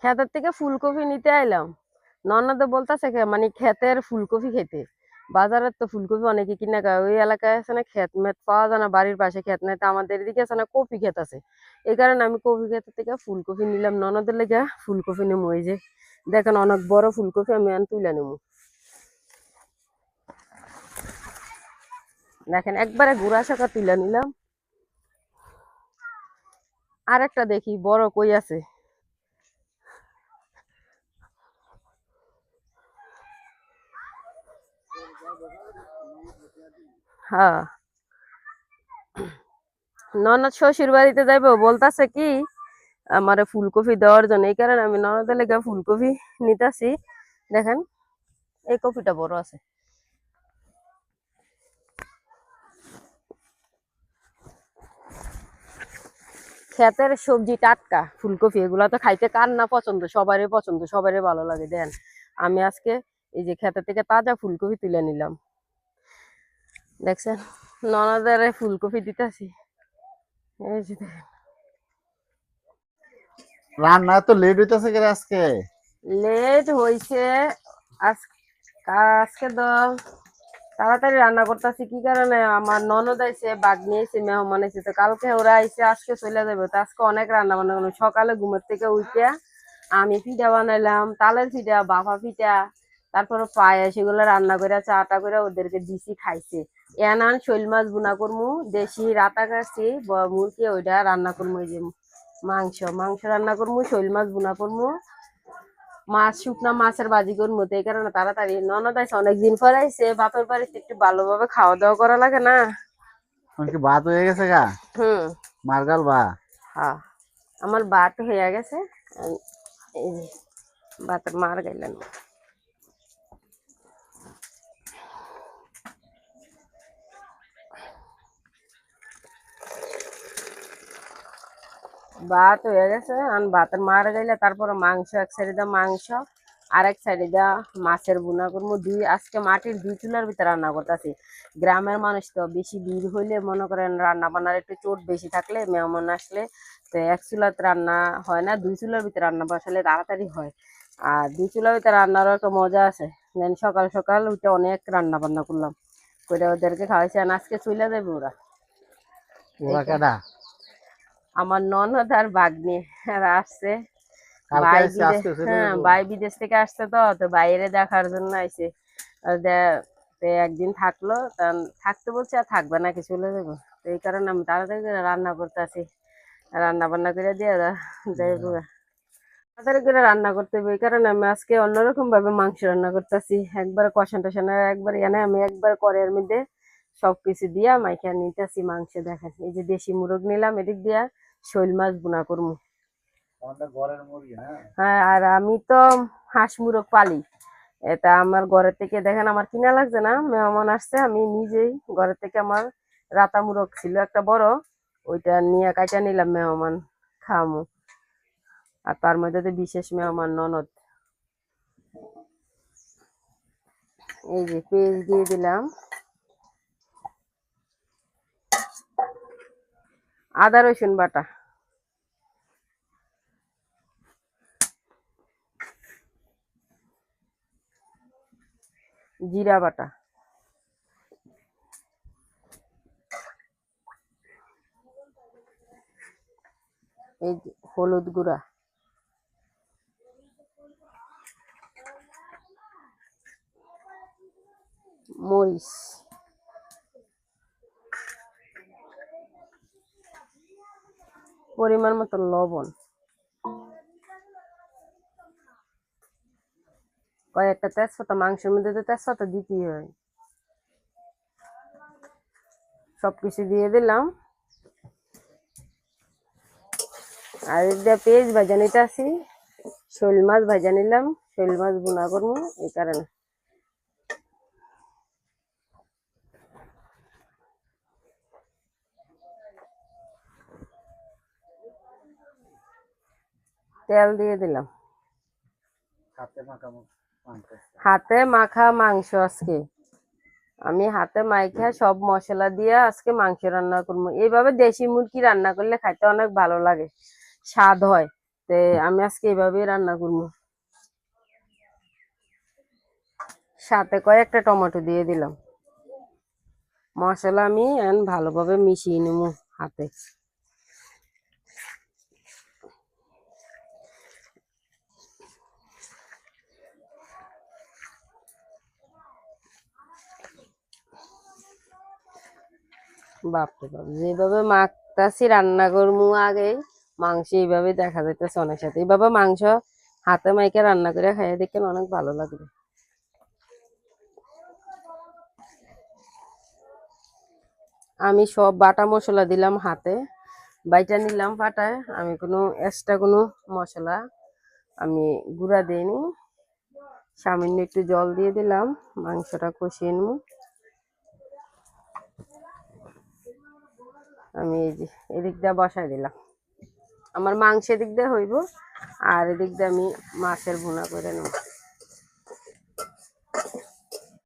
ক্ষেতের থেকে ফুলকপি নিতে আইলাম। ননদে বলতেছে মানে ক্ষেতের ফুলকপি খেতে। বাজারের তো ফুলকপি অনেকে কিনা খায়, ওই এলাকায় আছে না ক্ষেত মেত পাওয়া যায় না, বাড়ির পাশে ক্ষেত নাই, তো আমাদের এদিকে আছে না কপি ক্ষেত আছে। এই কারণে আমি কপি ক্ষেতের থেকে ফুলকপি নিলাম, ননদের লেগে ফুলকপি নেবো। এই যে দেখেন অনেক বড় ফুলকপি, আমি তুলে নেবো। দেখেন একবারে গুড়া শাখা তুলে নিলাম। আর একটা দেখি বড় কই আছে। হ্যাঁ, ননদ শ্বশুর বাড়িতে যাইবো বলতাছে কি আমারে ফুলকপি দেওয়ার জন্য, এই কারণে আমি ননদের লেগে ফুলকপি নিতেছি। দেখেন এই কপিটা বড় আছে। ক্ষেতের সবজি টাটকা ফুলকপি, এগুলা তো খাইতে কার না পছন্দ, সবারই পছন্দ, সবারই ভালো লাগে। দেন আমি আজকে এই যে ক্ষেতের থেকে তাজা ফুলকপি তুলে নিলাম। দেখছেন ননদের ফুলকপি দিতেছি। এই যে দেখেন রান্না তো লেট হইতেছে কেন আজকে? লেট হয়েছে আজকে তো তাড়াতাড়ি রান্না করতেছি। কি কারণে, আমার ননদ আইছে, বাগনি আইছে, মেহমান আইছে, তো কালকে ওরা আইছে, আজকে চলে যাবে, তো আজকে অনেক রান্না বান্না করলাম। সকালে ঘুমের থেকে উঠে আমি পিঠা বানাইলাম, তালের পিঠা, বাফা পিঠা, তারপরে পায়েস, এগুলো রান্না করে চাটা করে ওদেরকে দিছি, খাইছে। এনান শৈল মাছ বুনা করমু, দেশি রাতা কাটছি মুরগি, ওইটা রান্না করমু। এই যে মাংস মাংস রান্না করমু, শৈল মাছ বুনা করমু, মাছ শুকনা মাছের বাজি করবো। তো এই কারণে তাড়াতাড়ি ননদ আইসে, অনেকদিন পর আইসে, বাপের বাড়িতে একটু ভালোভাবে খাওয়া দাওয়া করা লাগে না। কি ভাত হয়ে গেছে গা? হুম। মার্গাল বা? হ্যাঁ, আমার ভাত হয়ে গেছে। এই যে ভাতের মার গাইলেন। ভাত হয়ে গেছে, আর ভাতের মার গাইলে তারপরে মাংস এক সাইডে দা মাংস, আর এক সাইডে দা মাছের বুনা করবো। আজকে মাটির 2 চুলার ভিতরে রান্না করতেছি। গ্রামের মানুষ তো বেশি ভিড় হইলে মনে করেন রান্না বান্নার একটু চোট বেশি থাকলে, মেহমান আসলে তো 1 চুলাতে রান্না হয় না, 2 চুলার ভিতরে রান্না বসালে তাড়াতাড়ি হয়। আর 2 চুলার ভিতরে রান্নারও একটা মজা আছে। যেন সকাল সকাল উঠে অনেক রান্না বান্না করলাম, করে ওদেরকে খাওয়াইছি। আর আজকে চলে যাবে ওরা। ওরা কেডা? আমার ননদ আর ভাগ্নে আর আসছে। কালকে ভাই আসছে, বিদেশ, আজকে চলে হ্যাঁ যাবো? ভাই বিদেশ থেকে আসছে, তো বাইরে দেখার জন্য আইছে। আর তো একদিন থাকলো, থাকতে বলছে, আর থাকবে না, কি চলে যাবো। তো এই কারণে আমি তাড়াতাড়ি করে রান্না করতেছি, রান্না বান্না করে দিয়ে যাইবো। তাড়াতাড়ি করে রান্না করতে হবে, এই কারণে আমি আজকে অন্যরকম ভাবে মাংস রান্না করতেছি। একবার কষান টসান, একবার এনে আমি একবার কড়াইয়ের মধ্যে সবকিছু দিয়া মাইখা নিতেছি মাংস। দেখেন এই যে দেশি মুরগ নিলাম, এদিক দিয়া শৈল মাছ বুনা করবো। হ্যাঁ, আর আমি তো হাঁস মুরগ পালি। এটা আমার ঘরের থেকে, দেখেন আমার কিনা লাগছে না, মেহমান আসছে, আমি নিজেই ঘরের থেকে আমার রাতা মুরগ ছিল একটা বড়, ওইটা নিয়ে কাইটা নিলাম, মেহমান খামু। আর তার মধ্যে তো বিশেষ মেহমান ননদ। এই যে পেঁয়াজ দিয়ে দিলাম, আদা রসুন বাটা, জিরা বাটা, এই যে হলুদ গুঁড়া, মরিচ, পরিমাণ মতো লবণ, কয়েকটা তেজপাতা, মাংসের মধ্যে তো তেজপাতা দিতেই হয়। সবকিছু দিয়ে দিলাম। আর এটা পেঁয়াজ ভাজা নিতে আসি, শোল মাছ ভাজা নিলাম, শোল মাছ বুনা করবো, এই কারণে। তেল দিয়ে দিলাম। হাতে মাখা মাংস আজকে আমি হাতে মাইখা সব মশলা দিয়ে আজকে মাংস রান্না করবো। এইভাবে দেশি মুরগি রান্না করলে খাইতে অনেক ভালো লাগে, স্বাদ হয়। তো তে আমি আজকে এইভাবেই রান্না করবো। সাথে কয়েকটা টমেটো দিয়ে দিলাম। মশলা আমি ভালোভাবে মিশিয়ে নেব হাতে। বাপরে বাপ, যেভাবে মাখতাছি রান্না করবো আগে মাংস এইভাবে দেখা যাইতেছে অনেক সাথে। এইভাবে মাংস হাতে মাইকে রান্না করে খাইয়ে দেখেন অনেক ভালো লাগবে। আমি সব বাটা মশলা দিলাম হাতে, বাইটা নিলাম পাটায়। আমি কোনো এক্সট্রা কোনো মশলা আমি গুঁড়া দিইনি। সামান্য একটু জল দিয়ে দিলাম, মাংসটা কষিয়ে নেব। আমি এই যে এদিক দিয়ে বসাই দিলাম, আমার মাংস এদিক দিয়ে হইব আর এদিক দিয়ে আমি মাছের ভুনা করে নেব।